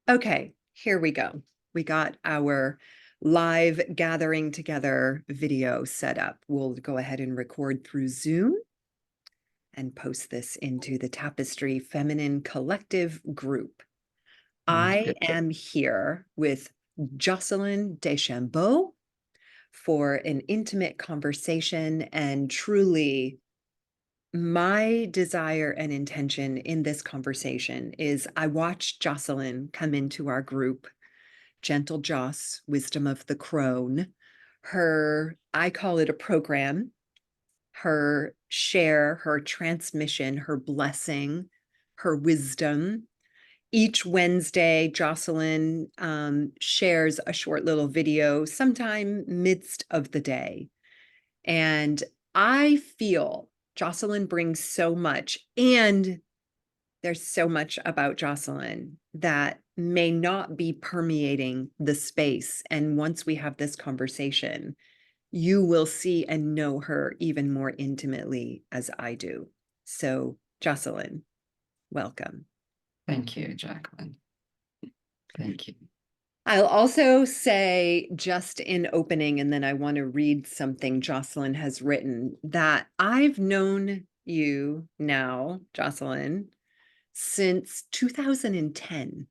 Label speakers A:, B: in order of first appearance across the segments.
A: Okay, here we go. We got our live gathering together video set up. We'll go ahead and record through Zoom and post this into the Tapestry Feminine Collective group. I am here with Joceline Deschambault for an intimate conversation, and truly my desire and intention in this conversation is I watched Joceline come into our group, Gentle Joss, Wisdom of the CRONE, I call it a program, her share, her transmission, her blessing, her wisdom. Each Wednesday, Joceline shares a short little video sometime midst of the day. And I feel Joceline brings so much, and there's so much about Joceline that may not be permeating the space. And once we have this conversation, you will see and know her even more intimately as I do. So, Joceline, welcome.
B: Thank you, Jacqueline. Thank you.
A: I'll also say, just in opening, and then I want to read something Joceline has written, that I've known you now, Joceline, since 2010.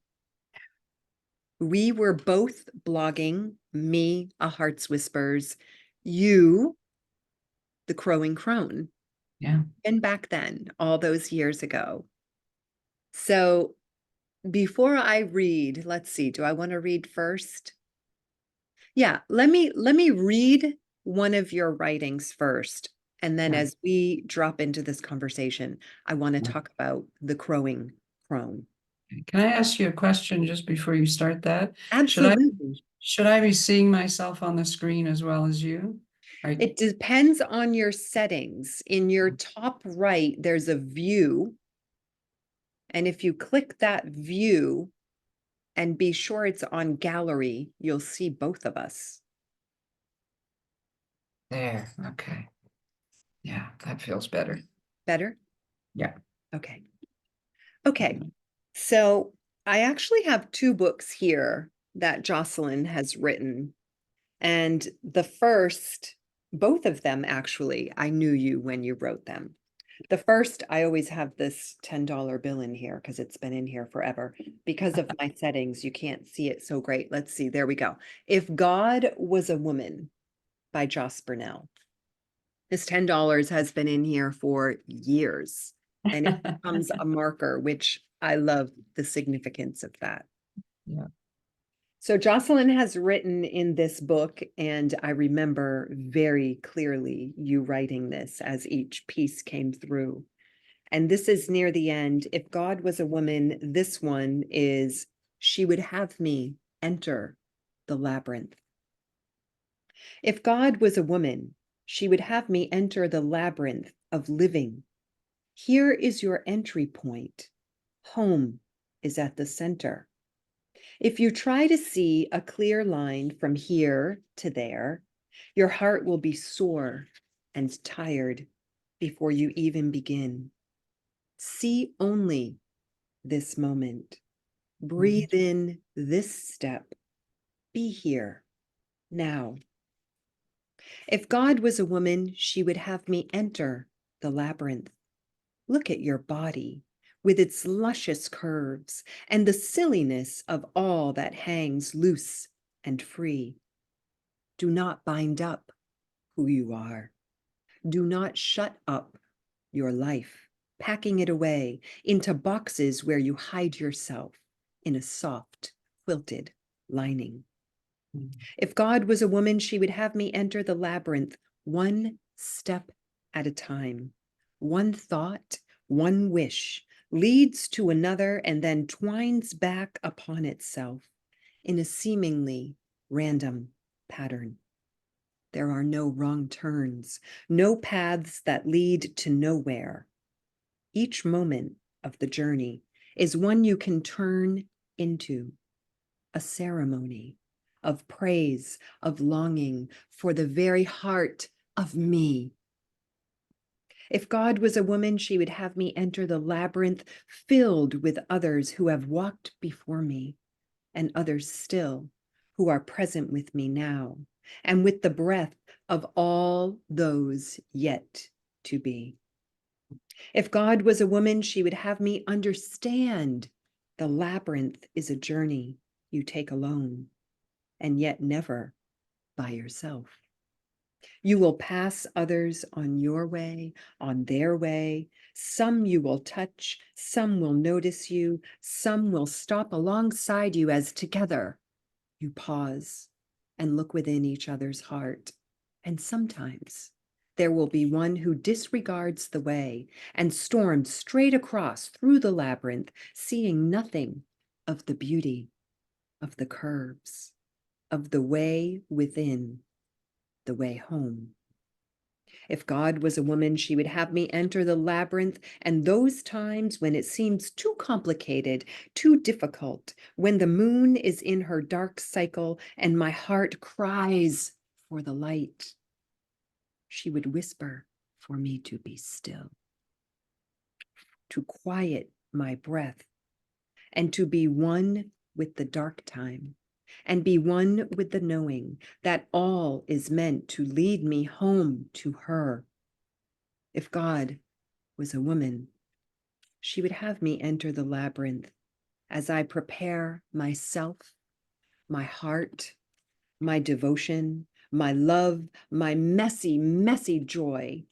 A: We were both blogging, me, A Heart's Whispers, you, the Crowing Crone.
B: Yeah.
A: And back then, all those years ago. So before I read, let's see, do I want to read first? Yeah, let me read one of your writings first. And then as we drop into this conversation, I want to talk about the Crowing Crone.
B: Can I ask you a question just before you start that?
A: Absolutely.
B: Should I be seeing myself on the screen as well as you?
A: It depends on your settings. In your top right, there's a view. And if you click that view and be sure it's on gallery, you'll see both of us.
B: There. Okay. Yeah, that feels better.
A: Better?
B: Yeah.
A: Okay. Okay. So I actually have two books here that Joceline has written. And the first, both of them actually, I knew you when you wrote them. The first, I always have this $10 bill in here because it's been in here forever. Because of my settings, you can't see it so great. Let's see, there we go. If God Was a Woman by Joss Burnell. This $10 has been in here for years, and it becomes a marker, which I love the significance of that.
B: Yeah.
A: So Joceline has written in this book, and I remember very clearly you writing this as each piece came through. And this is near the end. If God was a woman, this one is, she would have me enter the labyrinth. If God was a woman, she would have me enter the labyrinth of living. Here is your entry point. Home is at the center. If you try to see a clear line from here to there, your heart will be sore and tired before you even begin. See only this moment. Breathe in this step. Be here now. If God was a woman, she would have me enter the labyrinth. Look at your body with its luscious curves and the silliness of all that hangs loose and free. Do not bind up who you are. Do not shut up your life, packing it away into boxes where you hide yourself in a soft, quilted lining. If God was a woman, she would have me enter the labyrinth one step at a time. One thought, one wish leads to another and then twines back upon itself in a seemingly random pattern. There are no wrong turns, no paths that lead to nowhere. Each moment of the journey is one you can turn into a ceremony of praise, of longing for the very heart of me. If God was a woman, she would have me enter the labyrinth filled with others who have walked before me, and others still who are present with me now, and with the breath of all those yet to be. If God was a woman, she would have me understand the labyrinth is a journey you take alone, and yet never by yourself. You will pass others on your way, on their way. Some you will touch, some will notice you, some will stop alongside you as together you pause and look within each other's heart. And sometimes there will be one who disregards the way and storms straight across through the labyrinth, seeing nothing of the beauty, of the curves, of the way within, the way home. If God was a woman, she would have me enter the labyrinth, and those times when it seems too complicated, too difficult, when the moon is in her dark cycle and my heart cries for the light, she would whisper for me to be still, to quiet my breath, and to be one with the dark time, and be one with the knowing that all is meant to lead me home to her. If God was a woman, she would have me enter the labyrinth as I prepare myself, my heart, my devotion, my love, my messy, messy joy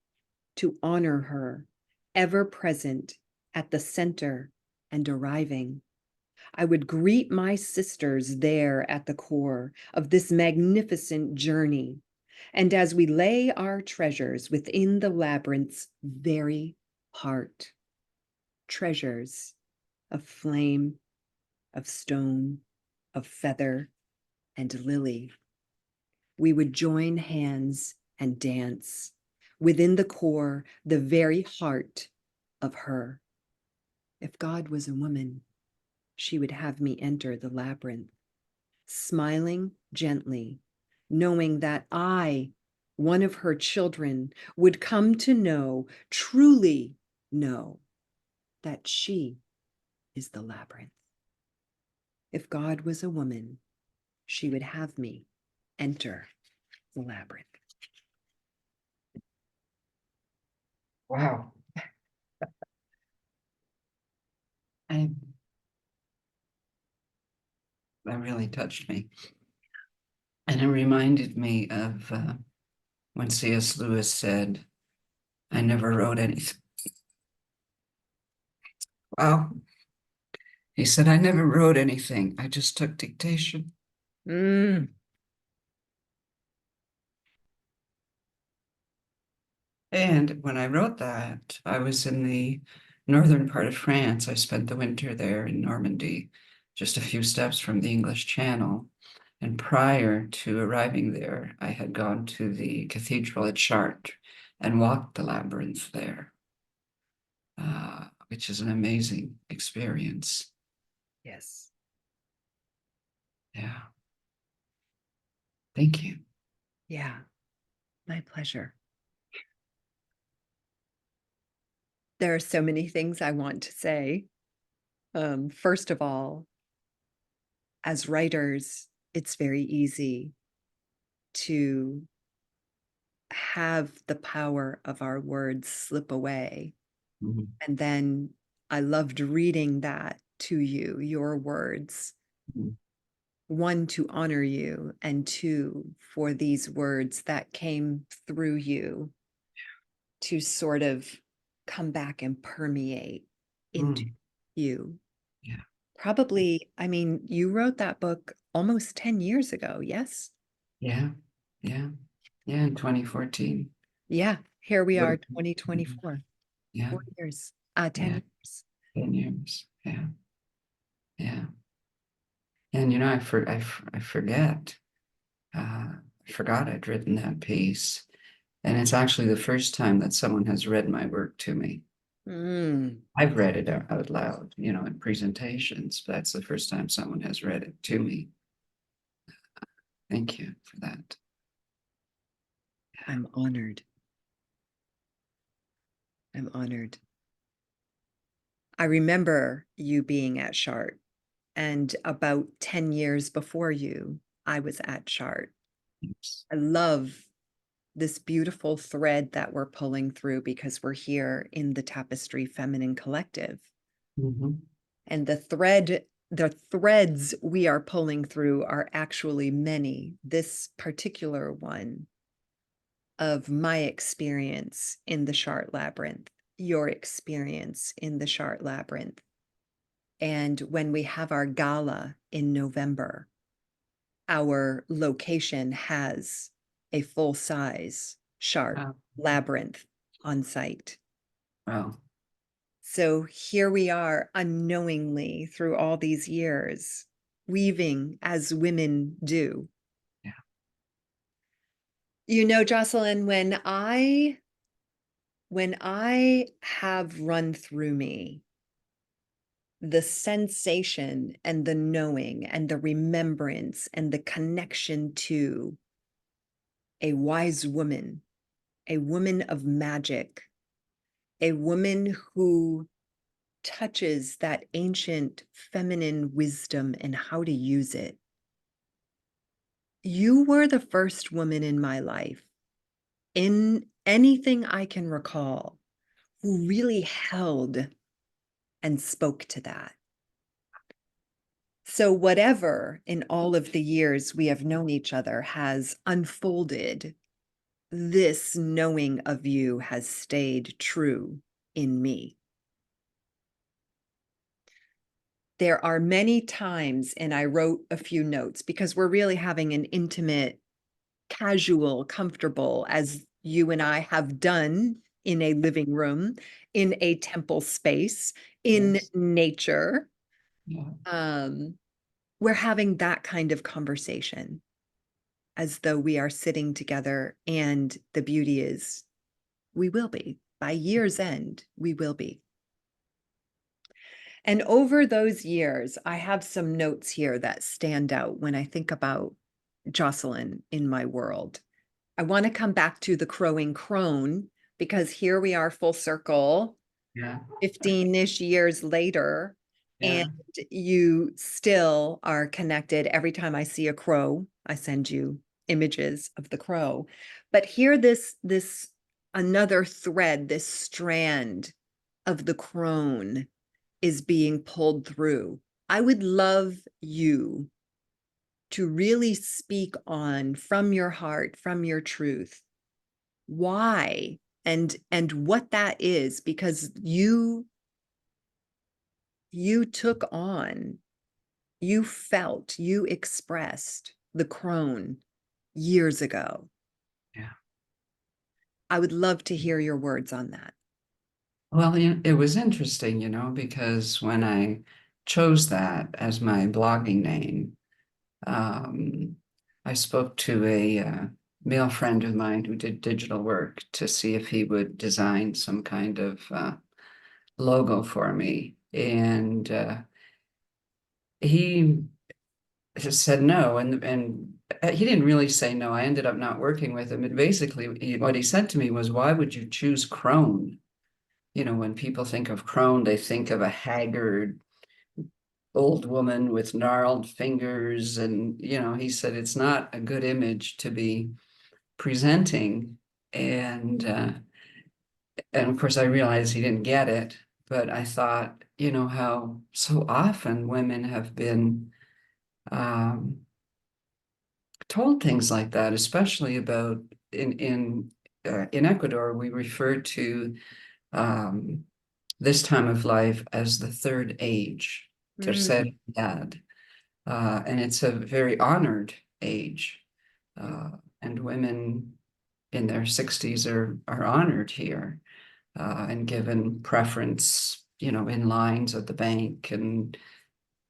A: to honor her, ever present at the center and arriving. I would greet my sisters there at the core of this magnificent journey. And as we lay our treasures within the labyrinth's very heart, treasures of flame, of stone, of feather, and lily, we would join hands and dance within the core, the very heart of her. If God was a woman, she would have me enter the labyrinth, smiling gently, knowing that I, one of her children, would come to know, truly know, that she is the labyrinth. If God was a woman, she would have me enter the labyrinth.
B: Wow. I, that really touched me. And it reminded me of when C.S. Lewis said, I never wrote anything. Wow. He said, I never wrote anything. I just took dictation.
A: Mm.
B: And when I wrote that, I was in the northern part of France. I spent the winter there in Normandy, just a few steps from the English Channel. And prior to arriving there, I had gone to the cathedral at Chartres and walked the labyrinth there, which is an amazing experience.
A: Yes.
B: Yeah. Thank you.
A: Yeah, my pleasure. There are so many things I want to say. First of all, as writers, it's very easy to have the power of our words slip away.
B: Mhm.
A: And then I loved reading that to you, your words.
B: Mhm.
A: One, to honor you, and two, for these words that came through you to sort of come back and permeate into you.
B: Yeah.
A: Probably, I mean, you wrote that book almost 10 years ago, yes?
B: Yeah. Yeah. Yeah. In 2014.
A: Yeah, here we are,
B: Would-
A: 2024,
B: Yeah.
A: 4 years, 10
B: Yeah.
A: years.
B: 10 years. Yeah. Yeah. And I forget. I forgot I'd written that piece. And it's actually the first time that someone has read my work to me.
A: Mm,
B: I've read it out loud, in presentations, but that's the first time someone has read it to me. Thank you for that.
A: I'm honored. I'm honored. I remember you being at Chartres And about 10 years before you, I was at Chart.
B: Yes.
A: I love this beautiful thread that we're pulling through because we're here in the Tapestry Feminine Collective.
B: Mhm.
A: And the threads we are pulling through are actually many. This particular one of my experience in the Chart Labyrinth, your experience in the Chart Labyrinth. And when we have our gala in November, our location has a full-size Chart
B: Wow.
A: Labyrinth on site.
B: Wow.
A: So here we are unknowingly through all these years, weaving as women do.
B: Yeah.
A: You know, Joceline, when I have run through me the sensation and the knowing and the remembrance and the connection to a wise woman, a woman of magic, a woman who touches that ancient feminine wisdom and how to use it. You were the first woman in my life, in anything I can recall, who really held and spoke to that. So, whatever in all of the years we have known each other has unfolded, this knowing of you has stayed true in me. There are many times, and I wrote a few notes because we're really having an intimate, casual, comfortable, as you and I have done in a living room, in a temple space, in
B: Yes.
A: nature.
B: Yeah.
A: Um, we're having that kind of conversation as though we are sitting together. And the beauty is, we will be. By year's end, we will be. And over those years, I have some notes here that stand out when I think about Joceline in my world. I want to come back to the crowing crone because here we are full circle,
B: Yeah.
A: 15-ish years later, and
B: Yeah.
A: you still are connected. Every time I see a crow, I send you images of the crow. But here this another thread, this strand of the crone is being pulled through. I would love you to really speak on from your heart, from your truth, why and what that is, because you took on, you felt, you expressed the crone years ago.
B: Yeah.
A: I would love to hear your words on that.
B: Well, it was interesting, because when I chose that as my blogging name, um, I spoke to a male friend of mine who did digital work to see if he would design some kind of logo for me. And he just said no. And he didn't really say no. I ended up not working with him. And basically, what he said to me was, why would you choose Crone? When people think of crone, they think of a haggard old woman with gnarled fingers. And, he said it's not a good image to be presenting. And of course, I realized he didn't get it. But I thought, how so often women have been um, told things like that, especially about in Ecuador, we refer to um, this time of life as the third age, tercer
A: Mm,
B: edad, and it's a very honored age, and women in their 60s are honored here and given preference, in lines at the bank and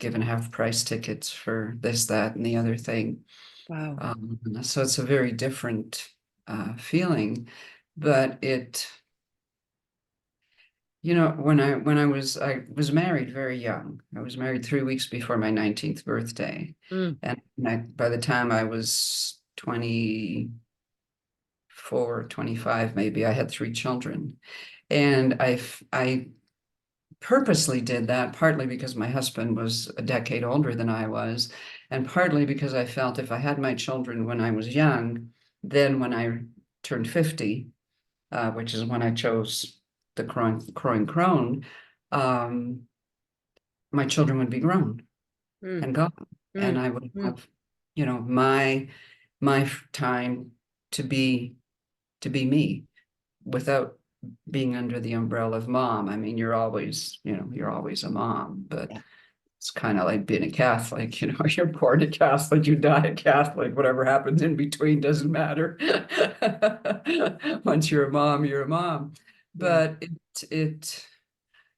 B: given half price tickets for this, that, and the other thing.
A: wow.
B: So it's a very different feeling, but when I was married very young. I was married 3 weeks before my 19th birthday.
A: Mm,
B: And by the time I was 24, 25, maybe, I had 3 children. And I purposely did that, partly because my husband was a decade older than I was, and partly because I felt if I had my children when I was young, then when I turned 50, which is when I chose the crone, my children would be grown
A: Mm,
B: and gone, and
A: mm,
B: I would
A: mm.
B: have, my time to be me without being under the umbrella of mom. I mean, you're always a mom, but
A: Yeah.
B: it's kind of like being a Catholic, you're born a Catholic, you die a Catholic, whatever happens in between doesn't matter. Once you're a mom, you're a mom.
A: Yeah.
B: But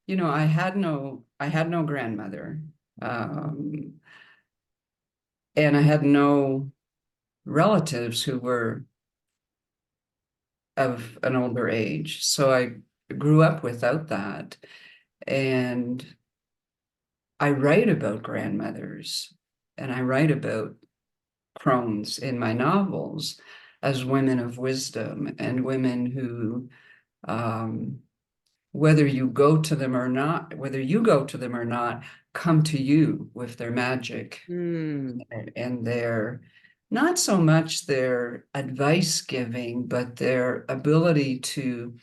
B: I had no grandmother. Um, and I had no relatives who were of an older age. So I grew up without that. And I write about grandmothers and I write about crones in my novels as women of wisdom and women who, um, whether you go to them or not, come to you with their magic
A: Mm,
B: and their, not so much their advice giving, but their ability to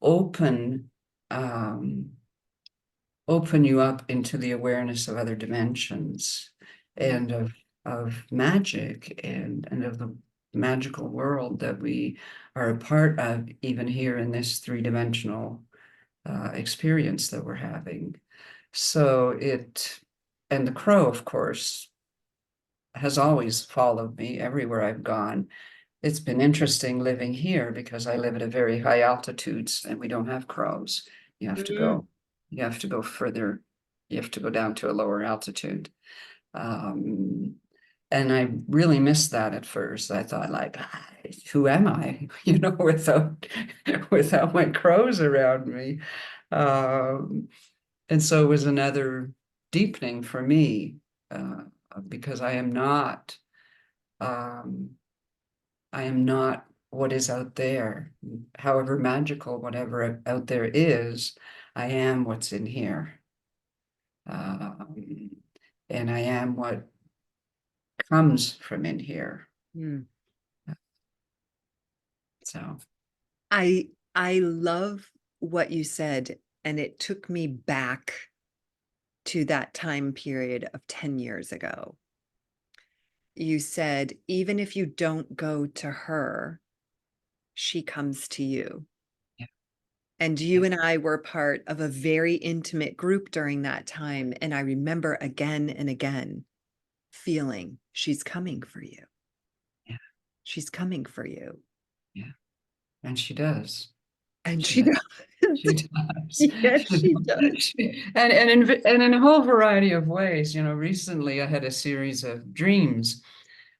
B: open um, open you up into the awareness of other dimensions
A: mm,
B: and of magic and of the magical world that we are a part of, even here in this three-dimensional experience that we're having. So and the crow, of course, has always followed me everywhere I've gone. It's been interesting living here because I live at a very high altitudes and we don't have crows. You have to
A: mm.
B: go, you have to go further, you have to go down to a lower altitude. Um, and I really missed that at first. I thought like, who am I? Without my crows around me. Um, and so it was another deepening for me, uh, because um, I am not what is out there. However magical whatever out there is, I am what's in here. Um, and I am what comes from in here.
A: Mm.
B: So,
A: I love what you said, and it took me back to that time period of 10 years ago. You said, even if you don't go to her, she comes to you.
B: yeah,
A: And
B: yeah,
A: you and I were part of a very intimate group during that time. And I remember again and again feeling she's coming for you.
B: yeah,
A: She's coming for you.
B: yeah. And she does.
A: And
B: She
A: she
B: does.
A: does.
B: She does.
A: Yes, she does.
B: And in a whole variety of ways. Recently I had a series of dreams,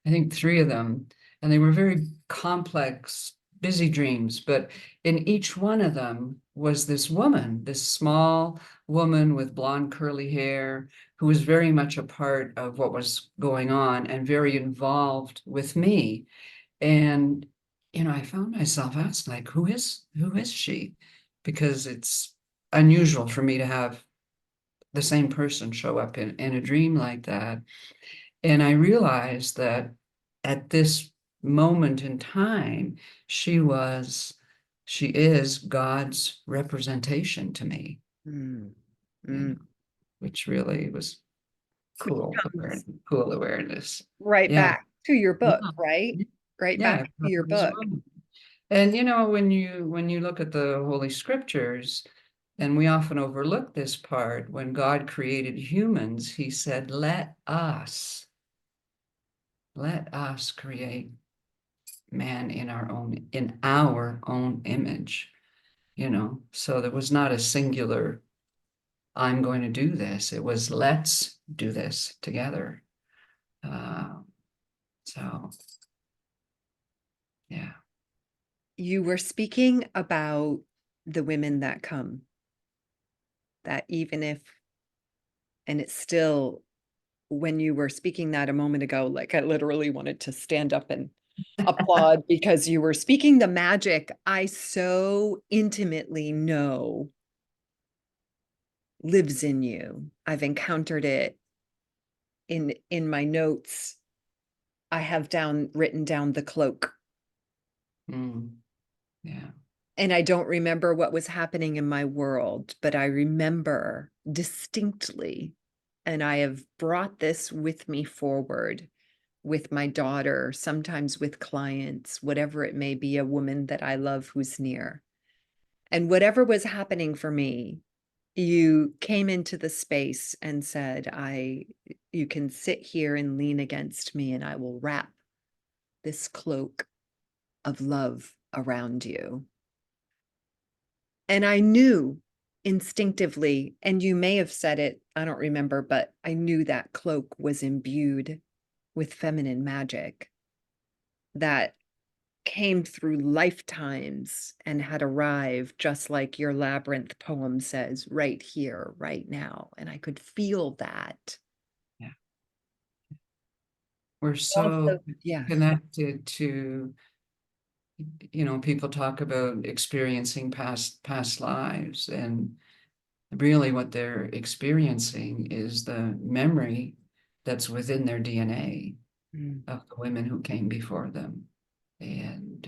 B: I think three of them, and they were very complex, busy dreams. But in each one of them was this woman, this small woman with blonde curly hair, who was very much a part of what was going on and very involved with me. And I found myself asking, like, who is she? Because it's unusual for me to have the same person show up in a dream like that. And I realized that at this moment in time, she was, she is God's representation to me,
A: Mm,
B: you know,
A: mm.
B: which really was
A: Which
B: cool
A: comes
B: cool awareness.
A: right
B: Yeah.
A: back to your book,
B: Yeah.
A: right? Right
B: Yeah.
A: back
B: It
A: to your
B: probably is
A: book.
B: one. And when you look at the Holy Scriptures, and we often overlook this part, when God created humans, he said, let us create man in our own image, So there was not a singular, I'm going to do this. It was, let's do this together. Uh, so yeah.
A: You were speaking about the women that come, that even if, and it's still, when you were speaking that a moment ago, like I literally wanted to stand up and applaud because you were speaking the magic I so intimately know lives in you. I've encountered it in my notes. I have written down the cloak.
B: Yeah.
A: And I don't remember what was happening in my world, but I remember distinctly, and I have brought this with me forward with my daughter, sometimes with clients, whatever it may be, a woman that I love who's near. And whatever was happening for me, you came into the space and said, you can sit here and lean against me, and I will wrap this cloak of love around you. And I knew instinctively, and you may have said it, I don't remember, but I knew that cloak was imbued with feminine magic that came through lifetimes and had arrived, just like your labyrinth poem says, right here, right now. And I could feel that.
B: Yeah. We're
A: Also,
B: so
A: yeah.
B: connected to, people talk about experiencing past lives, and really what they're experiencing is the memory that's within their DNA
A: Mm.
B: of the women who came before them. And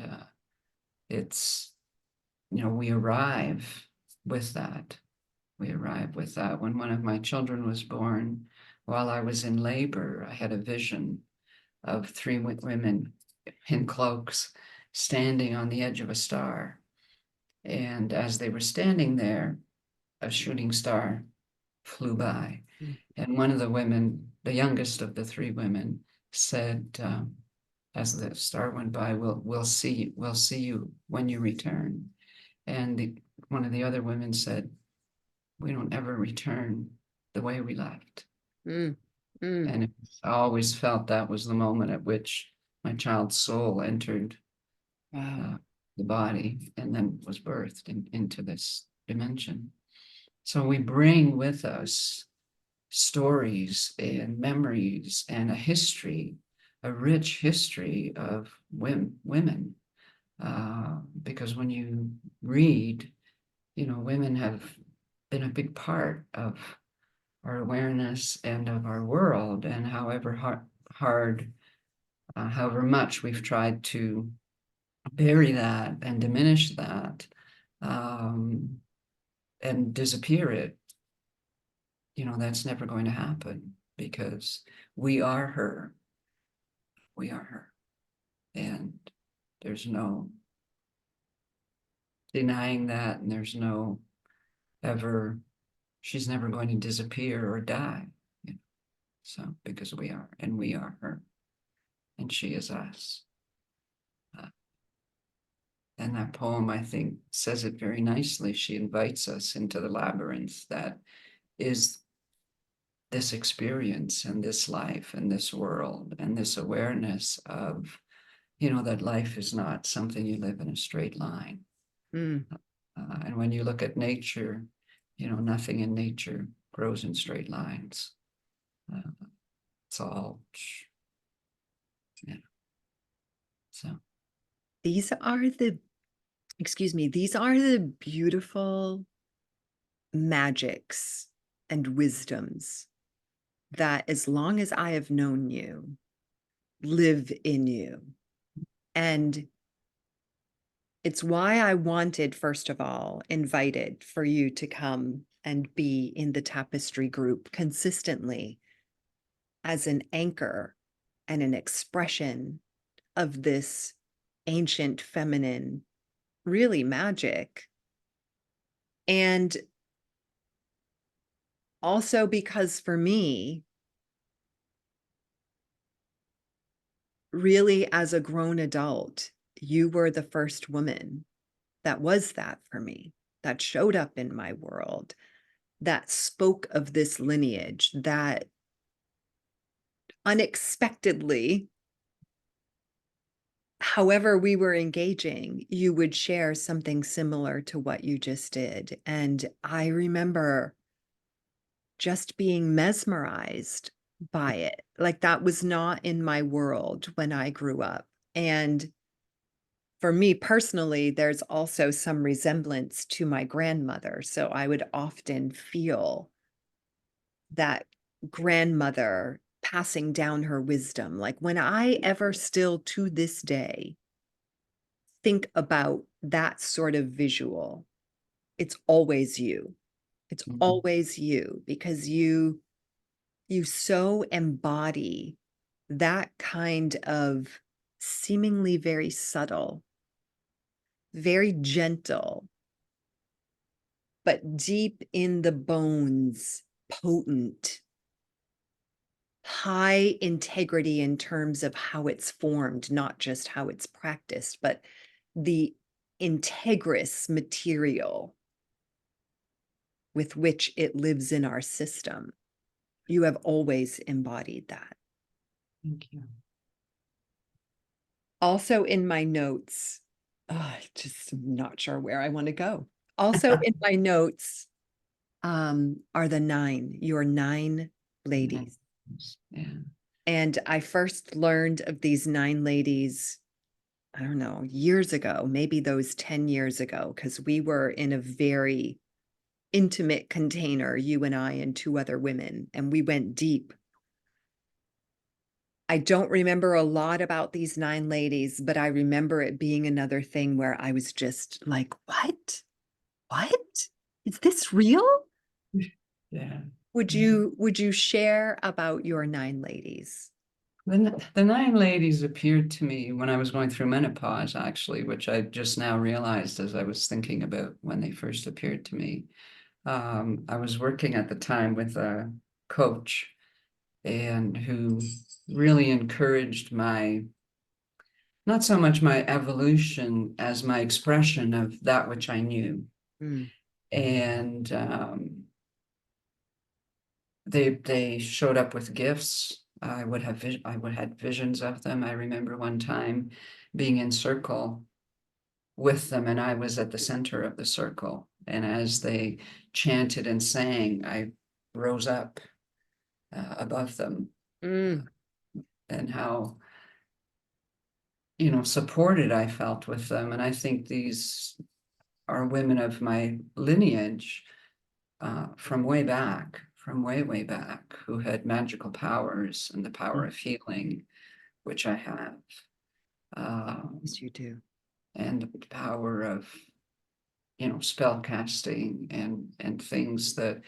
B: it's, we arrive with that. We arrive with that. When one of my children was born, while I was in labor, I had a vision of three women in cloaks standing on the edge of a star. And as they were standing there, a shooting star flew by.
A: Mm.
B: And one of the women, the youngest of the three women, said, as the star went by, we'll see you when you return. And one of the other women said, we don't ever return the way we left.
A: Mm. Mm.
B: And I always felt that was the moment at which my child's soul entered
A: Wow.
B: the body and then was birthed into this dimension. So we bring with us stories and memories and a history, a rich history of women. Because when you read, women have been a big part of our awareness and of our world, and however much we've tried to bury that and diminish that, and disappear it, that's never going to happen, because we are her. We are her. And there's no denying that, and there's no ever, she's never going to disappear or die. So, because we are, and we are her, and she is us. And that poem, I think, says it very nicely. She invites us into the labyrinth that is this experience and this life and this world and this awareness of, that life is not something you live in a straight line.
A: Mm.
B: And when you look at nature, nothing in nature grows in straight lines. It's all, so.
A: These are the beautiful magics and wisdoms that, as long as I have known you, live in you. And it's why I wanted, first of all, invited for you to come and be in the Tapestry group consistently as an anchor and an expression of this ancient feminine, really magic. And also because for me, really as a grown adult, you were the first woman that was that for me, that showed up in my world, that spoke of this lineage, that unexpectedly, however we were engaging, you would share something similar to what you just did. And I remember just being mesmerized by it. Like, that was not in my world when I grew up. And for me personally, there's also some resemblance to my grandmother. So I would often feel that grandmother passing down her wisdom. Like when I ever still to this day think about that sort of visual, it's always you. It's
B: Mhm.
A: always you because you so embody that kind of seemingly very subtle, very gentle, but deep in the bones, potent, high integrity in terms of how it's formed, not just how it's practiced, but the integrous material with which it lives in our system. You have always embodied that.
B: Thank you.
A: Also in my notes, just not sure where I want to go. Also in my notes are the your 9 ladies.
B: Yeah.
A: And I first learned of these 9 ladies, I don't know, years ago, maybe those 10 years ago, because we were in a very intimate container, you and I and 2 other women, and we went deep. I don't remember a lot about these 9 ladies, but I remember it being another thing where I was just like, "What? What? Is this real?"
B: Yeah.
A: Would you share about your 9 ladies?
B: The 9 ladies appeared to me when I was going through menopause, actually, which I just now realized as I was thinking about when they first appeared to me. I was working at the time with a coach and who really encouraged not so much my evolution as my expression of that which I knew.
A: Mm,
B: And they showed up with gifts. I would had visions of them. I remember one time being in circle with them, and I was at the center of the circle. And as they chanted and sang, I rose up above them,
A: mm,
B: and how supported I felt with them. And I think these are women of my lineage from way back, from way back, who had magical powers and the power
A: mm.
B: of healing, which I have,
A: Yes, you do.
B: and the power of spell casting and things that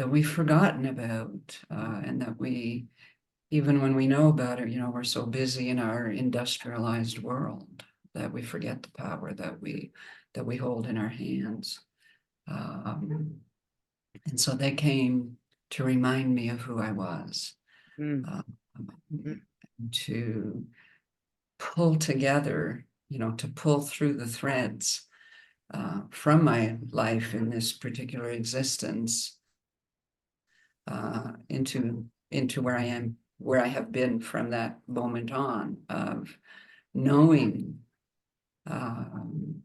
B: we've forgotten about, and that we, even when we know about it, we're so busy in our industrialized world that we forget the power that we hold in our hands. Um, and so they came to remind me of who I was,
A: Mm,
B: um,
A: mm,
B: to pull together, to pull through the threads from my life in this particular existence into where I am, where I have been from that moment on, of knowing, um,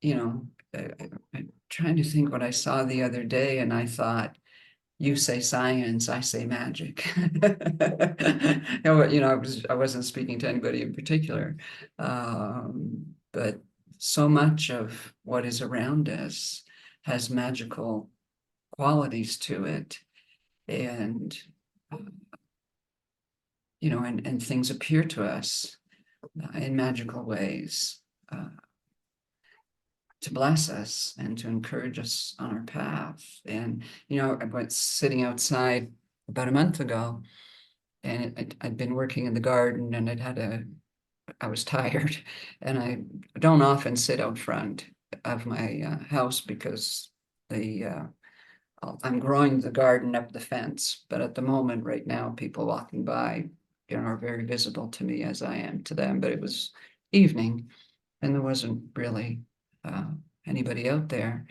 B: you know, I'm trying to think what I saw the other day, and I thought, you say science, I say magic. I wasn't speaking to anybody in particular, but so much of what is around us has magical qualities to it, and and things appear to us in magical ways, uh, to bless us and to encourage us on our path. And I was sitting outside about a month ago, and I'd been working in the garden, and I was tired, and I don't often sit out front of my house because I'm growing the garden up the fence, but at the moment, right now, people walking by, are very visible to me as I am to them. But it was evening, and there wasn't really uh, anybody out there.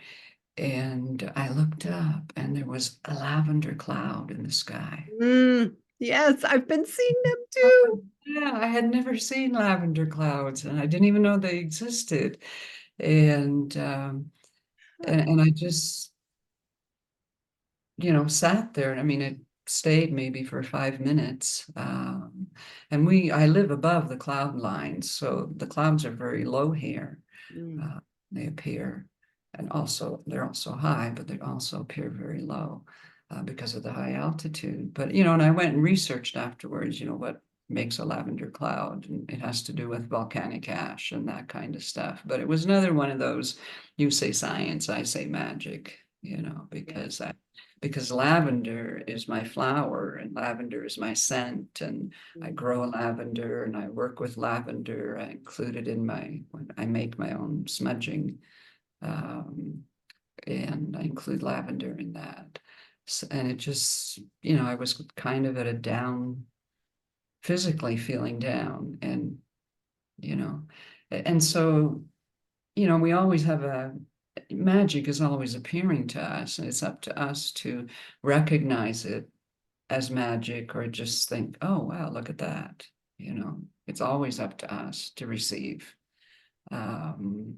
B: And I looked up, and there was a lavender cloud in the sky.
A: mm. Yes, I've been seeing them
B: Oh,
A: too.
B: yeah, I had never seen lavender clouds, and I didn't even know they existed. And I just sat there. I mean, it stayed maybe for 5 minutes, And I live above the cloud line, so the clouds are very low here.
A: Mm.
B: They appear, and also they're also high, but they also appear very low because of the high altitude. But, and I went and researched afterwards, what makes a lavender cloud, and it has to do with volcanic ash and that kind of stuff. But it was another one of those, you say science, I say magic, because lavender is my flower and lavender is my scent, and I grow lavender and I work with lavender. I include it when I make my own smudging, and I include lavender in that. And it just, I was kind of at a down, physically feeling down, you know, and so, we always have magic is always appearing to us, and it's up to us to recognize it as magic or just think, oh, wow, look at that. It's always up to us to receive. The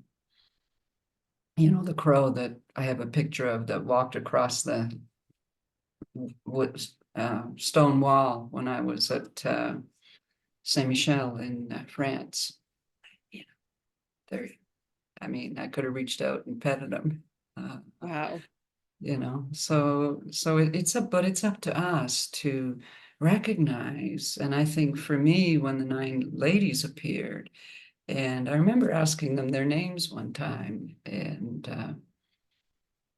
B: crow that I have a picture of that walked across the stone wall when I was at Saint Michel in France. There, I mean, I could have reached out and petted him.
A: Wow.
B: So it's up to us to recognize. And I think for me, when the 9 ladies appeared, and I remember asking them their names one time, and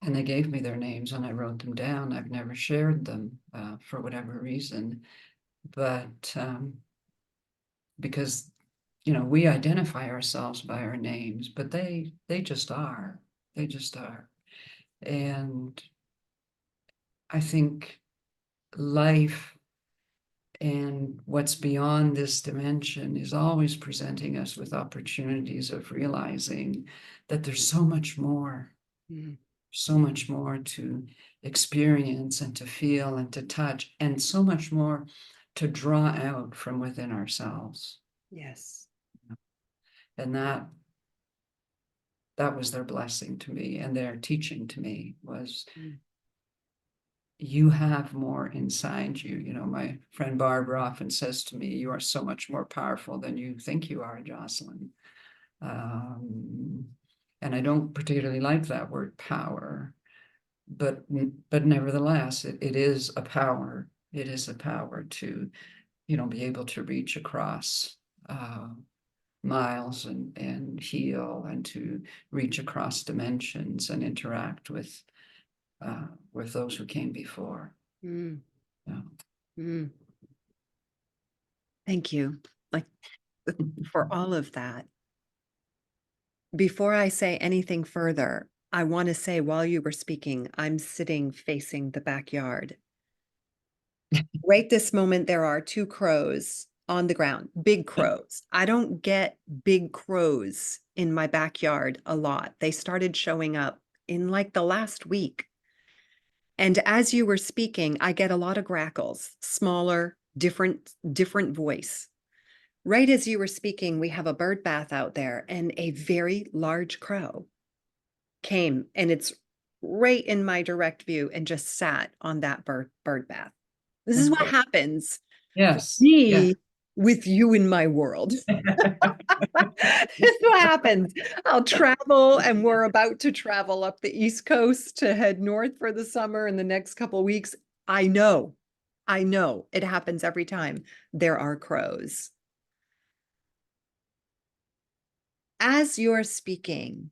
B: they gave me their names and I wrote them down. I've never shared them for whatever reason, but because we identify ourselves by our names, but they just are. They just are. And I think life and what's beyond this dimension is always presenting us with opportunities of realizing that there's so much more, so much more to experience and to feel and to touch, and so much more to draw out from within ourselves.
A: Yes.
B: And that was their blessing to me, and their teaching to me was, you have more inside you. My friend Barbara often says to me, you are so much more powerful than you think you are, Joceline. And I don't particularly like that word power, but nevertheless, it is a power. It is a power to, be able to reach across miles and heal, and to reach across dimensions and interact with those who came before.
A: Mm.
B: Yeah.
A: Mm. Thank you, for all of that. Before I say anything further, I want to say, while you were speaking, I'm sitting facing the backyard. Right this moment, there are 2 crows on the ground, big crows. I don't get big crows in my backyard a lot. They started showing up in the last week. And as you were speaking, I get a lot of grackles, smaller, different voice. Right as you were speaking, we have a bird bath out there, and a very large crow came, and it's right in my direct view and just sat on that bird bath. This is what happens for
B: Yes.
A: me with you in my world. This is what happens. I'll travel, and we're about to travel up the East Coast to head north for the summer in the next couple of weeks. I know it happens every time there are crows. As you're speaking,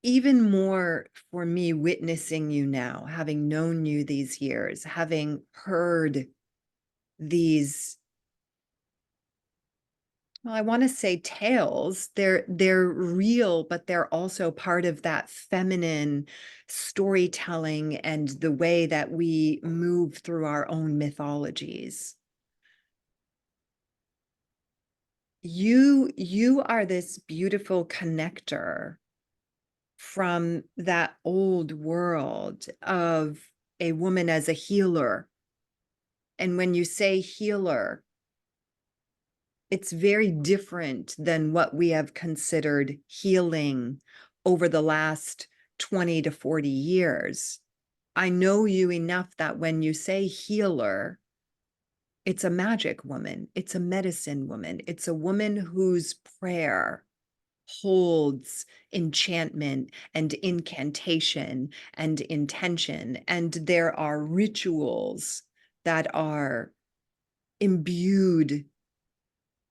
A: even more for me, witnessing you now, having known you these years, having heard these, well, I want to say tales. They're real, but they're also part of that feminine storytelling and the way that we move through our own mythologies. You are this beautiful connector from that old world of a woman as a healer. And when you say healer, it's very different than what we have considered healing over the last 20 to 40 years. I know you enough that when you say healer, it's a magic woman, it's a medicine woman, it's a woman whose prayer holds enchantment and incantation and intention, and there are rituals that are imbued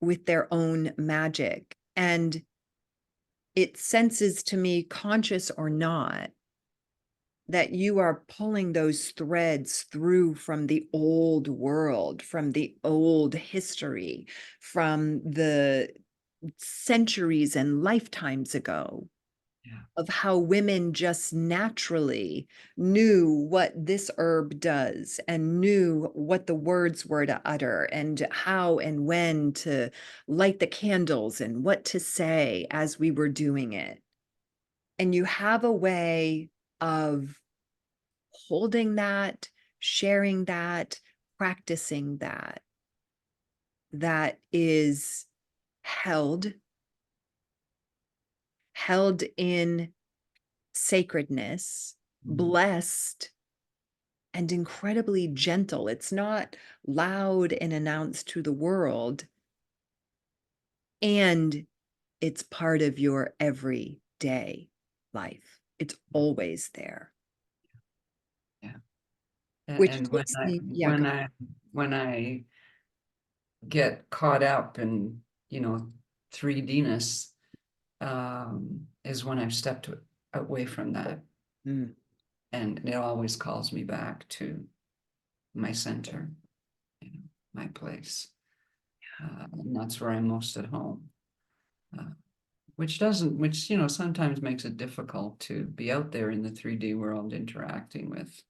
A: with their own magic. And it senses to me, conscious or not, that you are pulling those threads through from the old world, from the old history, from the centuries and lifetimes ago,
B: Yeah.
A: of how women just naturally knew what this herb does and knew what the words were to utter and how and when to light the candles and what to say as we were doing it. And you have a way of holding that, sharing that, practicing that, that is held in sacredness, blessed, and incredibly gentle. It's not loud and announced to the world, and it's part of your everyday life. It's always there.
B: Yeah.
A: Which
B: And
A: takes me, yeah, go ahead.
B: when I get caught up in, 3Dness, is when I've stepped away from that.
A: Mm,
B: And it always calls me back to my center, my place. And that's where I'm most at home. Uh, which sometimes makes it difficult to be out there in the 3D world interacting with.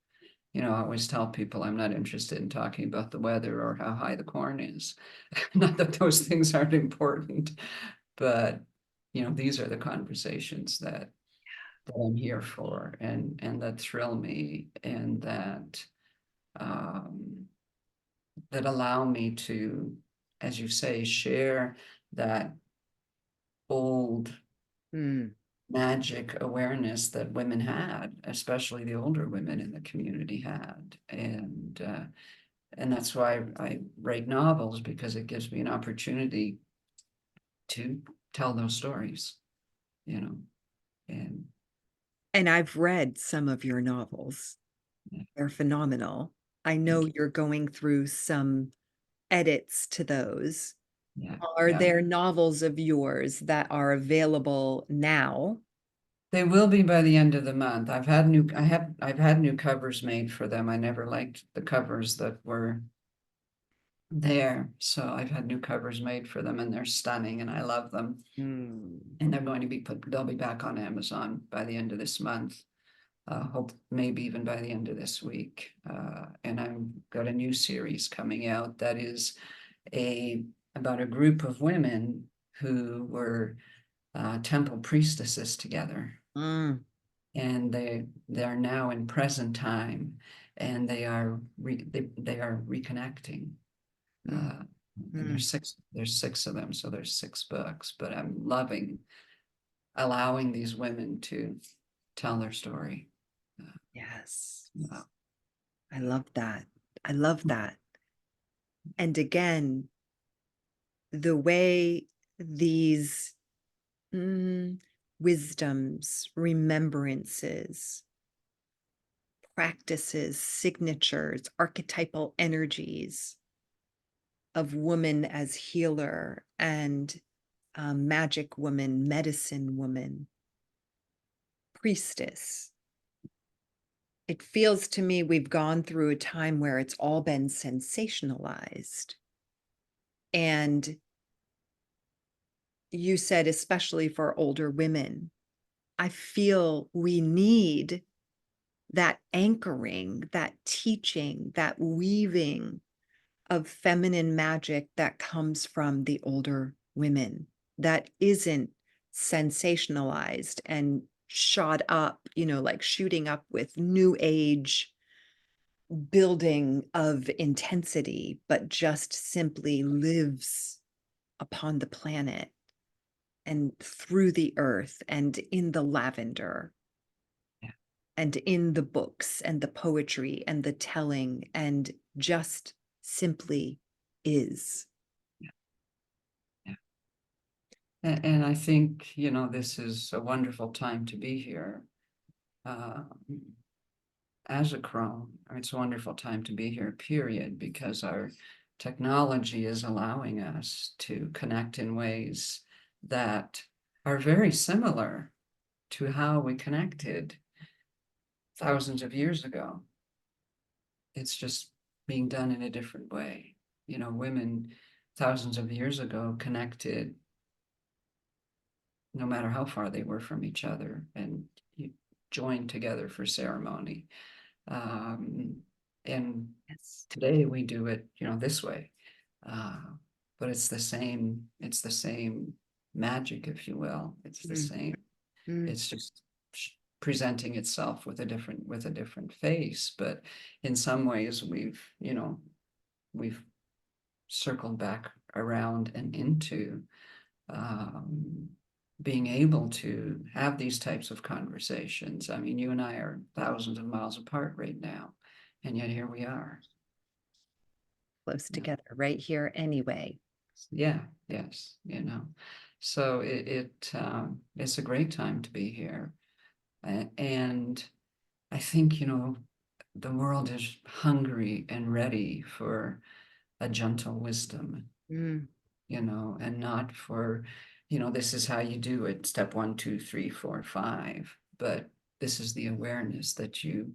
B: I always tell people I'm not interested in talking about the weather or how high the corn is. Not that those things aren't important, but these are the conversations that I'm here for, and that thrill me, and um, that allow me to, as you say, share that old
A: mm.
B: magic awareness that women had, especially the older women in the community had. And that's why I write novels, because it gives me an opportunity to tell those stories, you know, and
A: And I've read some of your novels.
B: yeah,
A: They're phenomenal. I know
B: thank you.
A: you're going through some edits to those.
B: Yeah,
A: Are
B: yeah.
A: there novels of yours that are available now?
B: They will be by the end of the month. I've had new covers made for them. I never liked the covers that were there. So I've had new covers made for them, and they're stunning and I love them.
A: Hmm.
B: And they'll be back on Amazon by the end of this month. Hope maybe even by the end of this week. And I've got a new series coming out that is about a group of women who were temple priestesses together,
A: Mm,
B: and they are now in present time, and they are reconnecting.
A: mm,
B: Uh, and
A: mm.
B: there's six of them, so there's 6 books. But I'm loving allowing these women to tell their story.
A: Yes.
B: Uh,
A: I love that. I love that. And again, the way these mm, wisdoms, remembrances, practices, signatures, archetypal energies of woman as healer and magic woman, medicine woman, priestess. It feels to me we've gone through a time where it's all been sensationalized. And you said, especially for older women, I feel we need that anchoring, that teaching, that weaving of feminine magic that comes from the older women, that isn't sensationalized and shot up, like shooting up with new age building of intensity, but just simply lives upon the planet and through the earth and in the lavender
B: yeah.
A: and in the books and the poetry and the telling, and just simply is.
B: Yeah. And I think, you know, this is a wonderful time to be here. As a crone, it's a wonderful time to be here, period, because our technology is allowing us to connect in ways that are very similar to how we connected thousands of years ago. It's just being done in a different way. You know, women thousands of years ago connected no matter how far they were from each other, and joined together for ceremony. And
A: Yes.
B: today we do it, you know, this way. But it's the same magic, if you will. It's the same. It's just presenting itself with a different face. But in some ways, we've circled back around and into being able to have these types of conversations. I mean, you and I are thousands of miles apart right now, and yet here we are.
A: Close
B: Yeah.
A: together right here anyway.
B: Yeah, yes, you know. So it's a great time to be here. And I think, you know, the world is hungry and ready for a gentle wisdom, you know, and not for, you know, this is how you do it, step 1, 2, 3, 4, 5. But this is the awareness that you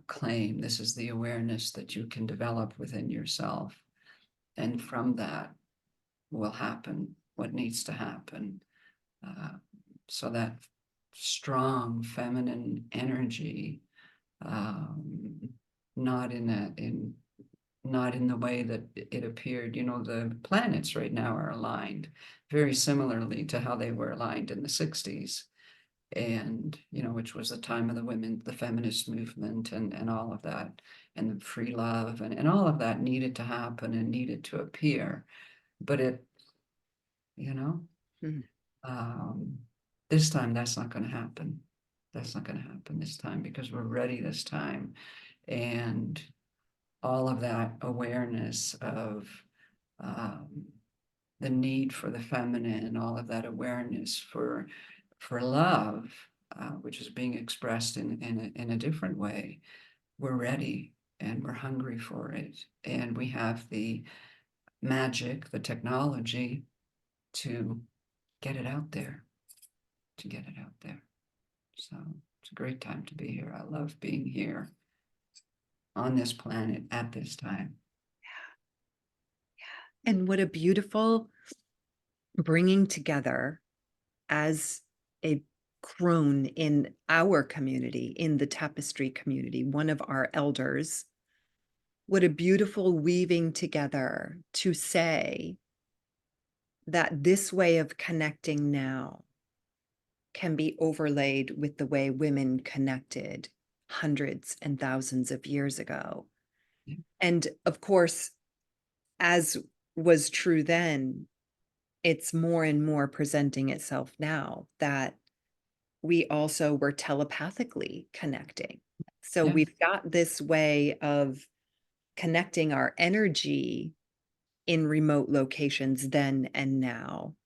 B: claim. This is the awareness that you can develop within yourself. And from that will happen what needs to happen. So that strong feminine energy, not in the way that it appeared. You know, the planets right now are aligned very similarly to how they were aligned in the 60s, and, you know, which was the time of the women, the feminist movement, and all of that, and the free love, and all of that needed to happen and needed to appear. But it, you know, this time that's not going to happen. That's not going to happen this time, because we're ready this time. And all of that awareness of the need for the feminine, and all of that awareness for love, which is being expressed in a different way. We're ready and we're hungry for it. And we have the magic, the technology to get it out there, So it's a great time to be here. I love being here on this planet at this time.
A: And what a beautiful bringing together as a crone in our community, in the tapestry community, one of our elders. What a beautiful weaving together to say that this way of connecting now can be overlaid with the way women connected hundreds and thousands of years ago.
B: Yeah.
A: And of course, as was true then, it's more and more presenting itself now that we also were telepathically connecting. So
B: Yes.
A: we've got this way of connecting our energy in remote locations then and now.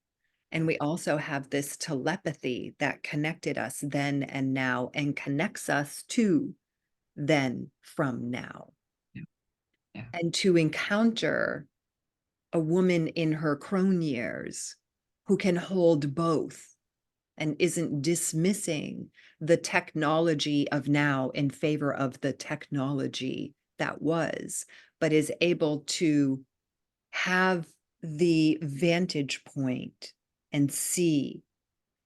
A: And we also have this telepathy that connected us then and now and connects us to then from now.
B: Yeah. Yeah.
A: And to encounter a woman in her crone years who can hold both and isn't dismissing the technology of now in favor of the technology that was, but is able to have the vantage point and see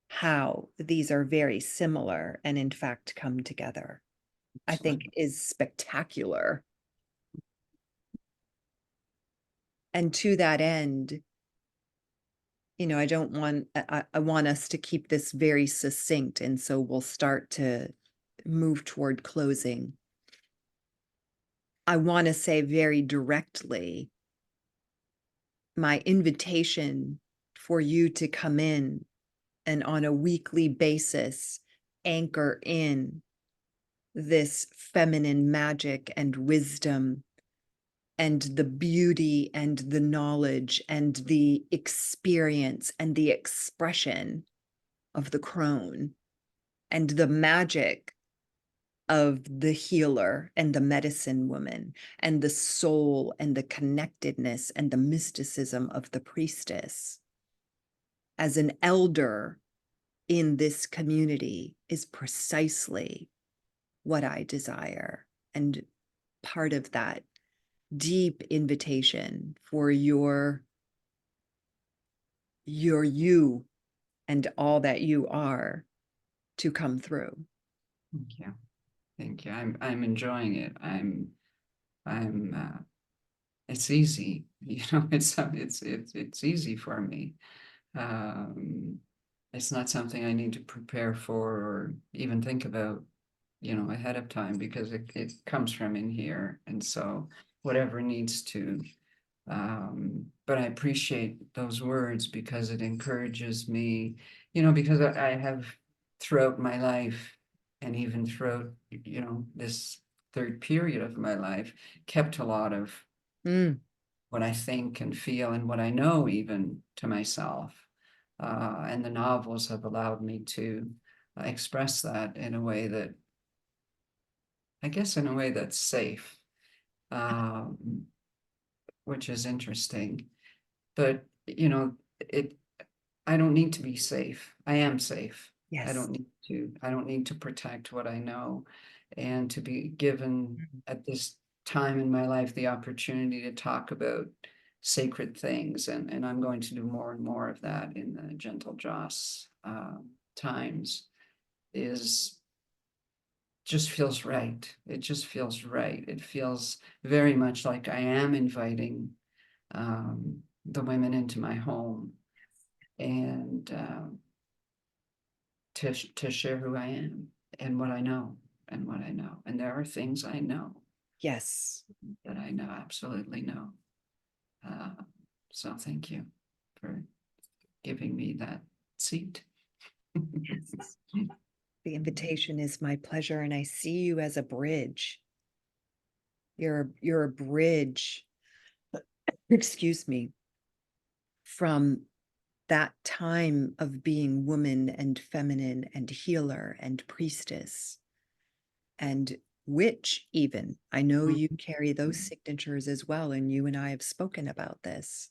A: how these are very similar and in fact come together, I think is spectacular. And to that end, you know, I want us to keep this very succinct. And so we'll start to move toward closing. I want to say very directly, my invitation for you to come in and on a weekly basis, anchor in this feminine magic and wisdom and the beauty and the knowledge and the experience and the expression of the crone and the magic of the healer and the medicine woman and the soul and the connectedness and the mysticism of the priestess as an elder in this community is precisely what I desire. And part of that deep invitation for your you and all that you are to come through.
B: Thank you. Thank you. I'm enjoying it. It's easy, it's easy for me. It's not something I need to prepare for or even think about, ahead of time, because it comes from in here. And so whatever needs to, but I appreciate those words because it encourages me, because I have throughout my life and even throughout, this third period of my life, kept a lot of what I think and feel and what I know even to myself. And the novels have allowed me to express that in a way that, I guess, in a way that's safe, which is interesting. But, I don't need to be safe. I am safe.
A: Yes.
B: I don't need to protect what I know. And to be given at this time in my life the opportunity to talk about sacred things. And I'm going to do more and more of that in the Gentle Joss times, is just feels right. It just feels right. It feels very much like I am inviting the women into my home and to share who I am and what I know and what I know. And there are things I know.
A: Yes.
B: That I know, absolutely know. So thank you for giving me that seat.
A: Yes. The invitation is my pleasure, and I see you as a bridge. You're a bridge, excuse me, from that time of being woman and feminine and healer and priestess and witch even. I know you carry those signatures as well, and you and I have spoken about this.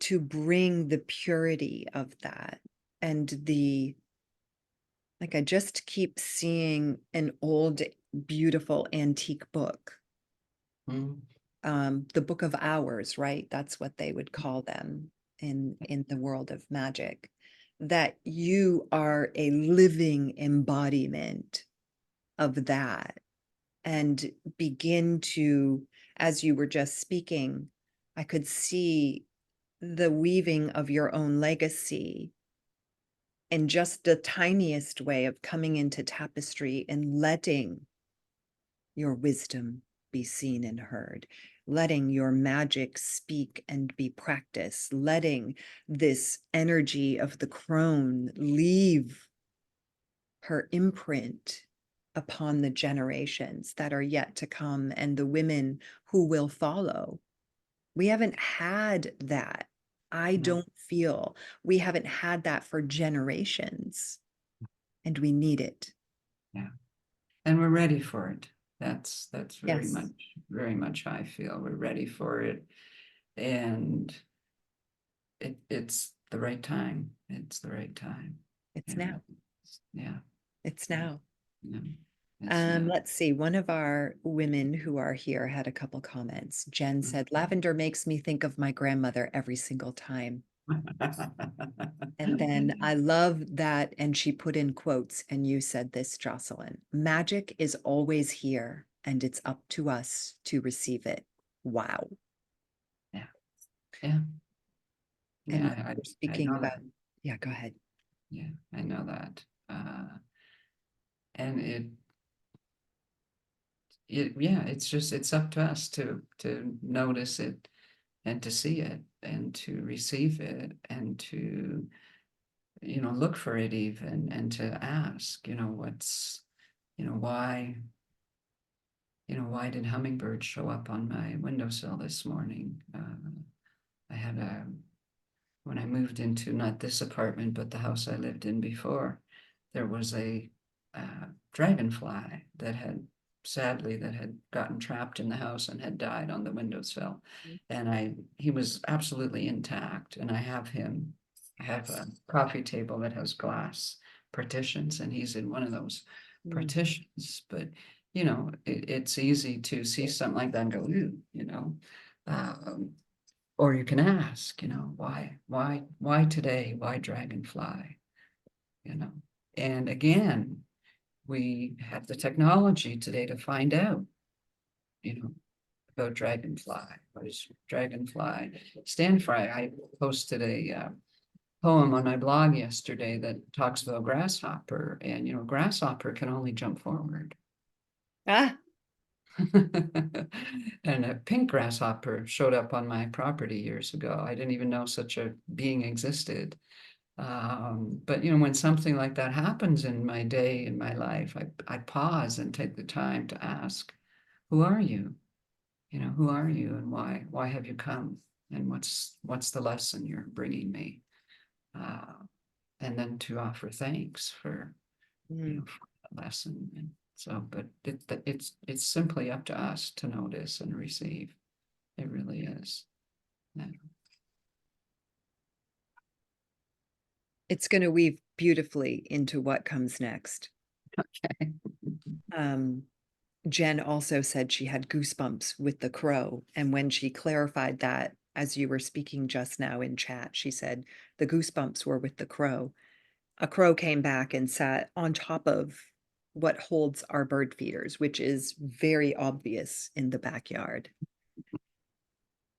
A: To bring the purity of that and like I just keep seeing an old, beautiful antique book. The Book of Hours, right? That's what they would call them in the world of magic. That you are a living embodiment of that, and begin to, as you were just speaking, I could see the weaving of your own legacy in just the tiniest way of coming into tapestry and letting your wisdom be seen and heard, letting your magic speak and be practiced, letting this energy of the crone leave her imprint upon the generations that are yet to come and the women who will follow. We haven't had that. I don't feel we haven't had that for generations, and we need it.
B: Yeah. And we're ready for it. That's very
A: Yes.
B: much how I feel. We're ready for it. And it's the right time. It's the right time.
A: It's now.
B: Yeah.
A: It's now.
B: Yeah. It's now.
A: Let's see. One of our women who are here had a couple comments. Jen said, lavender makes me think of my grandmother every single time. And then I love that. And she put in quotes, and you said this, Joceline: magic is always here, and it's up to us to receive it. Wow.
B: Yeah. Yeah.
A: And
B: Yeah,
A: we're speaking
B: know
A: about,
B: that.
A: yeah, go ahead.
B: Yeah, I know that. And yeah, it's up to us to notice it and to see it and to receive it and to, look for it even, and to ask, why did hummingbirds show up on my windowsill this morning? I had when I moved into not this apartment, but the house I lived in before, there was a dragonfly that had gotten trapped in the house and had died on the windowsill. And he was absolutely intact. And I have a coffee table that has glass partitions, and he's in one of those partitions. But it's easy to see something like that and go, ooh, or you can ask, why today? Why dragonfly? And again, we have the technology today to find out, about dragonfly. What does dragonfly stand for? I posted a poem on my blog yesterday that talks about grasshopper, and grasshopper can only jump forward.
A: Ah,
B: And a pink grasshopper showed up on my property years ago. I didn't even know such a being existed. But when something like that happens in my day, in my life, I pause and take the time to ask, who are you? Who are you, and why have you come? And what's the lesson you're bringing me? And then to offer thanks for, for that lesson. And so, but it's simply up to us to notice and receive. It really is. Yeah.
A: it's going to weave beautifully into what comes next.
B: Okay.
A: Jen also said she had goosebumps with the crow. And when she clarified that, as you were speaking just now in chat, she said the goosebumps were with the crow. A crow came back and sat on top of what holds our bird feeders, which is very obvious in the backyard.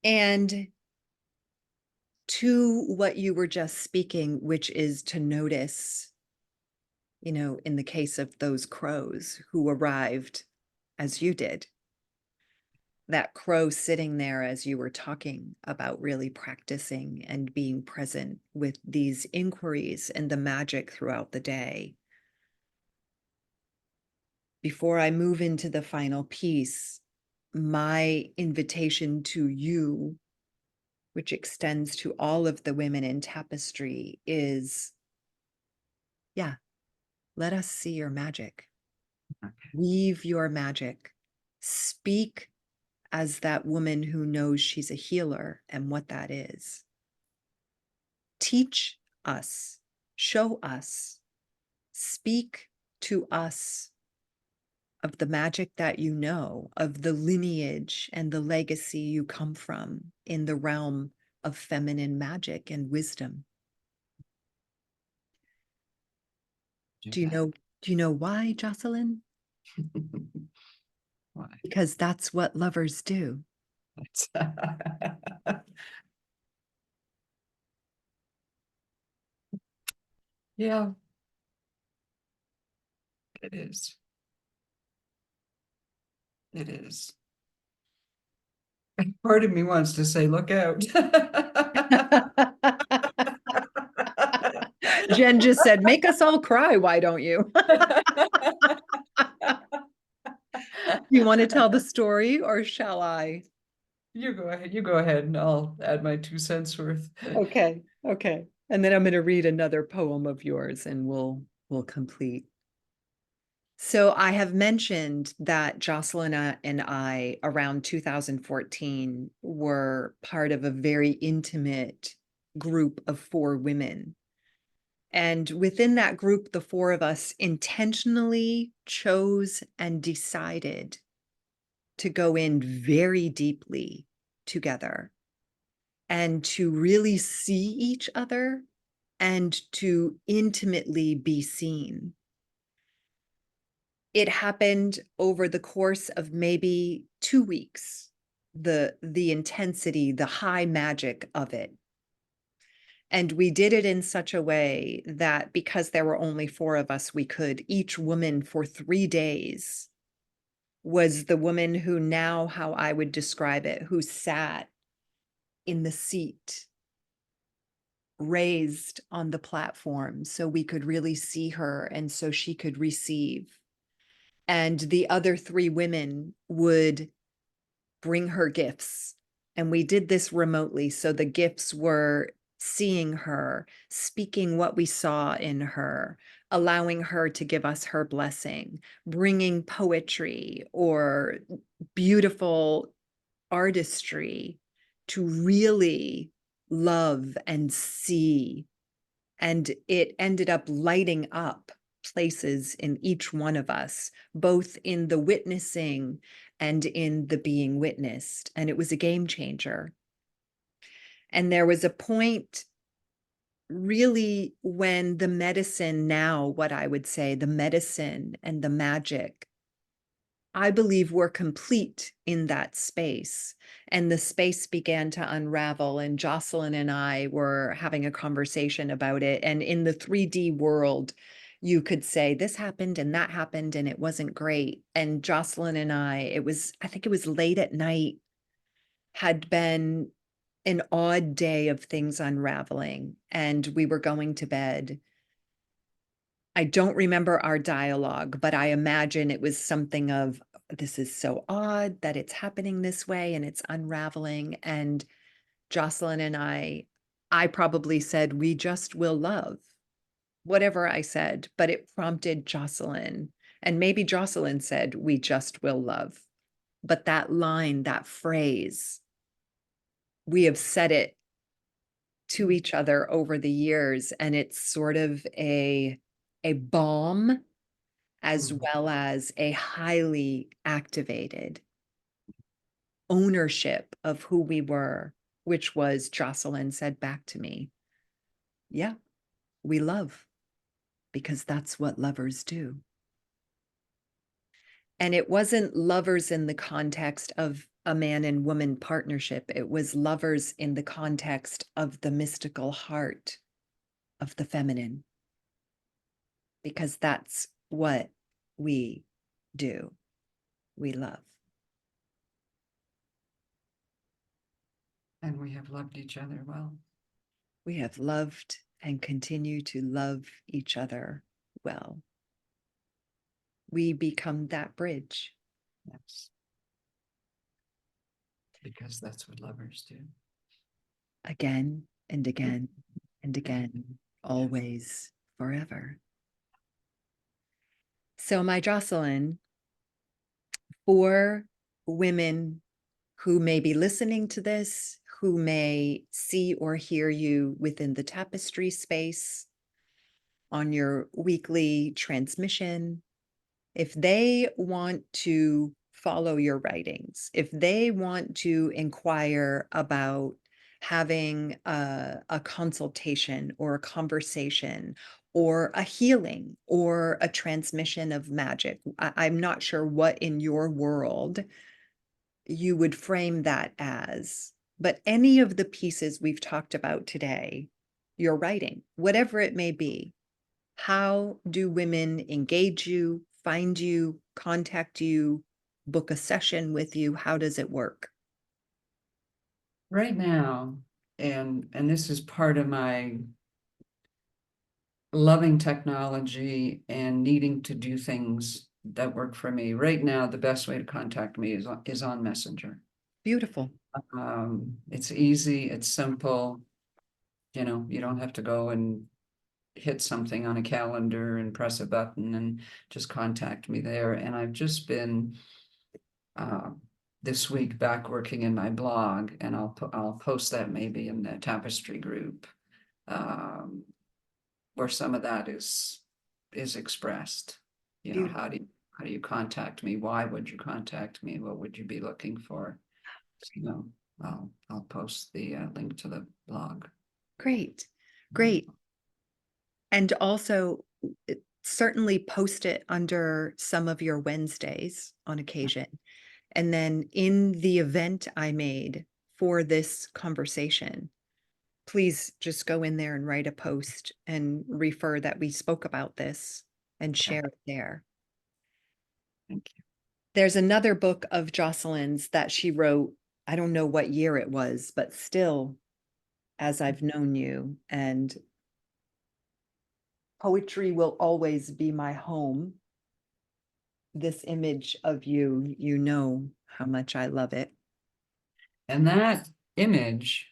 A: And to what you were just speaking, which is to notice, in the case of those crows who arrived as you did, that crow sitting there as you were talking about really practicing and being present with these inquiries and the magic throughout the day. Before I move into the final piece, my invitation to you, which extends to all of the women in Tapestry, is, let us see your magic.
B: Okay.
A: Weave your magic. Speak as that woman who knows she's a healer and what that is. Teach us, show us, speak to us of the magic that you know, of the lineage and the legacy you come from in the realm of feminine magic and wisdom. Do you know why, Joceline?
B: Why?
A: Because that's what lovers do.
B: Yeah, it is. It is. Part of me wants to say, look out.
A: Jen just said, make us all cry, why don't you? You want to tell the story, or shall I?
B: You go ahead, and I'll add my 2 cents worth.
A: Okay. And then I'm going to read another poem of yours and we'll complete. So I have mentioned that Joceline and I, around 2014, were part of a very intimate group of 4 women. And within that group, the 4 of us intentionally chose and decided to go in very deeply together and to really see each other and to intimately be seen. It happened over the course of maybe 2 weeks, the intensity, the high magic of it. And we did it in such a way that because there were only 4 of us, each woman for 3 days was the woman who now, how I would describe it, who sat in the seat, raised on the platform so we could really see her and so she could receive. And the other three women would bring her gifts. And we did this remotely. So the gifts were seeing her, speaking what we saw in her, allowing her to give us her blessing, bringing poetry or beautiful artistry to really love and see. And it ended up lighting up places in each one of us, both in the witnessing and in the being witnessed. And it was a game changer. And there was a point really when the medicine, now what I would say, the medicine and the magic, I believe we're complete in that space. And the space began to unravel, and Joceline and I were having a conversation about it. And in the 3D world, you could say this happened and that happened, and it wasn't great. And Joceline and I think it was late at night, had been an odd day of things unraveling, and we were going to bed. I don't remember our dialogue, but I imagine it was something of, this is so odd that it's happening this way and it's unraveling. And Joceline and I probably said, we just will love, whatever I said, but it prompted Joceline. And maybe Joceline said, we just will love. But that line, that phrase, we have said it to each other over the years, and it's sort of a balm as well as a highly activated ownership of who we were, which was, Joceline said back to me, yeah, we love, because that's what lovers do. And it wasn't lovers in the context of a man and woman partnership. It was lovers in the context of the mystical heart of the feminine, because that's what we do. We love.
B: And we have loved each other well.
A: We have loved and continue to love each other well. We become that bridge.
B: Yes. Because that's what lovers do.
A: Again and again and again, always, forever. So, my Joceline, for women who may be listening to this, who may see or hear you within the tapestry space, on your weekly transmission, if they want to follow your writings, if they want to inquire about having a consultation or a conversation or a healing or a transmission of magic, I'm not sure what in your world you would frame that as, but any of the pieces we've talked about today, your writing, whatever it may be, how do women engage you, find you, contact you, book a session with you? How does it work?
B: Right now, and this is part of my loving technology and needing to do things that work for me. Right now, the best way to contact me is on Messenger.
A: Beautiful.
B: It's easy, it's simple. You know, you don't have to go and hit something on a calendar and press a button, and just contact me there. And I've just been this week back working in my blog, and I'll post that maybe in the tapestry group, where some of that is expressed. You know,
A: Beautiful.
B: how do you contact me? Why would you contact me? What would you be looking for? You know, I'll post the link to the blog.
A: Great. Great. And also, certainly post it under some of your Wednesdays on occasion. And then in the event I made for this conversation, please just go in there and write a post and refer that we spoke about this and share it there.
B: Thank you.
A: There's another book of Joceline's that she wrote, I don't know what year it was, but still, as I've known you, and poetry will always be my home. this image of you, you know how much I love it.
B: And that image,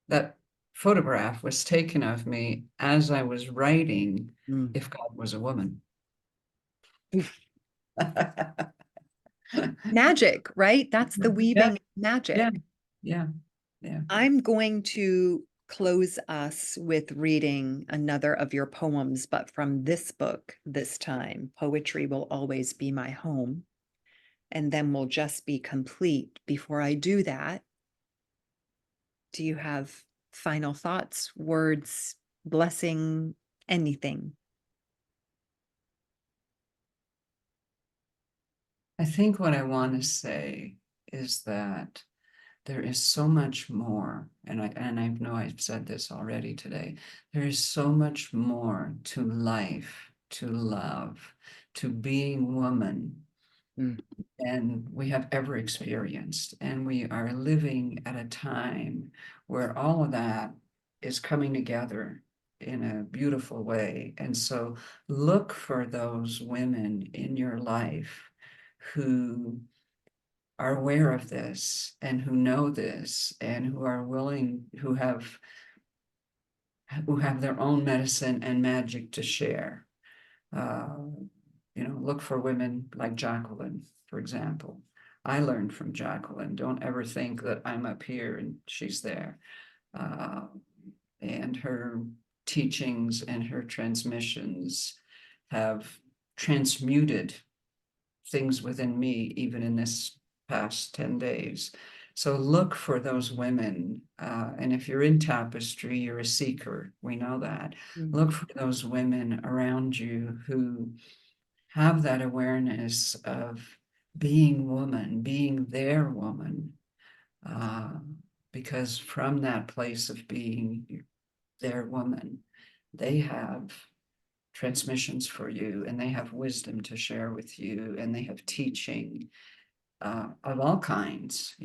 B: that photograph was taken of me as I was writing
A: Mm.
B: If God Was a Woman.
A: Magic, right? That's the
B: Yeah,
A: weaving magic.
B: yeah, yeah, yeah.
A: I'm going to close us with reading another of your poems, but from this book this time. Poetry Will Always Be My Home. And then we'll just be complete. Before I do that, do you have final thoughts, words, blessing, anything?
B: I think what I want to say is that there is so much more, and I know I've said this already today. There is so much more to life, to love, to being woman,
A: Mm.
B: than we have ever experienced. And we are living at a time where all of that is coming together in a beautiful way. And so look for those women in your life who are aware of this and who know this and who are willing, who have their own medicine and magic to share. Uh, look for women like Jacqueline, for example. I learned from Jacqueline. Don't ever think that I'm up here and she's there. Uh, and her teachings and her transmissions have transmuted things within me, even in this past 10 days. So look for those women. And if you're in tapestry, you're a seeker. We know that.
A: Mm.
B: Look for those women around you who have that awareness of being woman, being their woman. Uh, because from that place of being their woman, they have transmissions for you and they have wisdom to share with you and they have teaching of all kinds.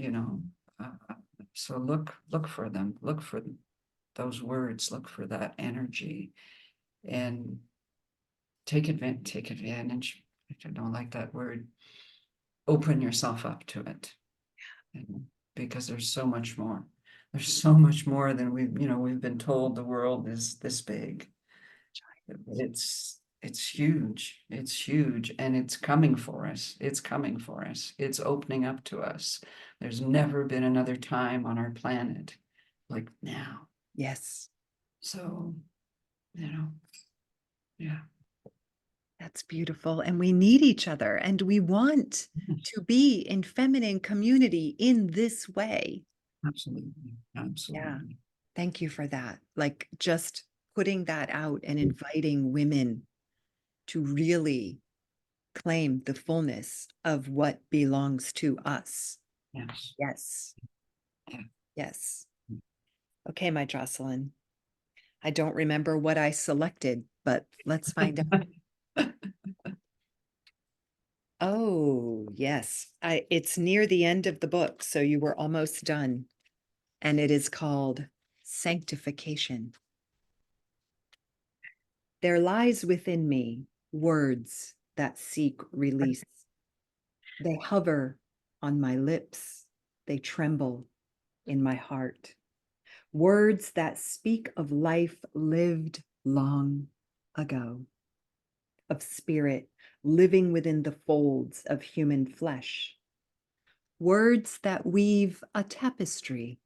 B: So look for them, look for those words, look for that energy, and take advantage. I don't like that word. Open yourself up to it, because there's so much more. There's so much more than we've been told. The world is this big. It's huge. It's huge, and it's coming for us. It's coming for us. It's opening up to us. There's never been another time on our planet like now.
A: Yes,
B: So, yeah.
A: that's beautiful. And we need each other and we want to be in feminine community in this way.
B: Absolutely.
A: Yeah.
B: Absolutely.
A: Thank you for that. Like just putting that out and inviting women to really claim the fullness of what belongs to us.
B: Yes.
A: Yes.
B: Yeah.
A: Yes. Okay, my Jocelyn. I don't remember what I selected, but let's find out. Oh, yes. It's near the end of the book, so you were almost done. And it is called Sanctification. There lies within me words that seek release. They hover on my lips. They tremble in my heart. Words that speak of life lived long ago, of spirit living within the folds of human flesh. Words that weave a tapestry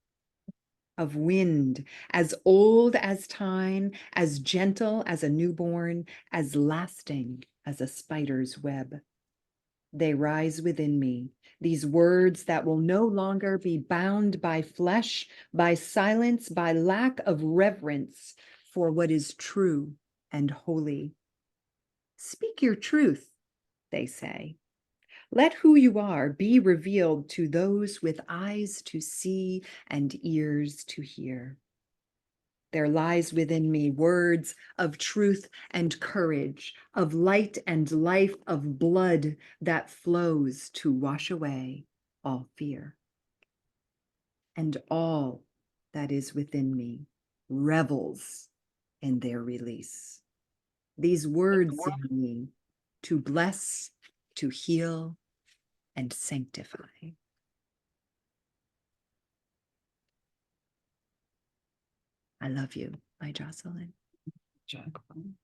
A: of wind as old as time, as gentle as a newborn, as lasting as a spider's web. They rise within me, these words that will no longer be bound by flesh, by silence, by lack of reverence for what is true and holy. Speak your truth, they say. Let who you are be revealed to those with eyes to see and ears to hear. There lies within me words of truth and courage, of light and life, of blood that flows to wash away all fear. And all that is within me revels in their release. These words in me to bless to heal and sanctify. I love you, by Joceline.
B: Jacqueline.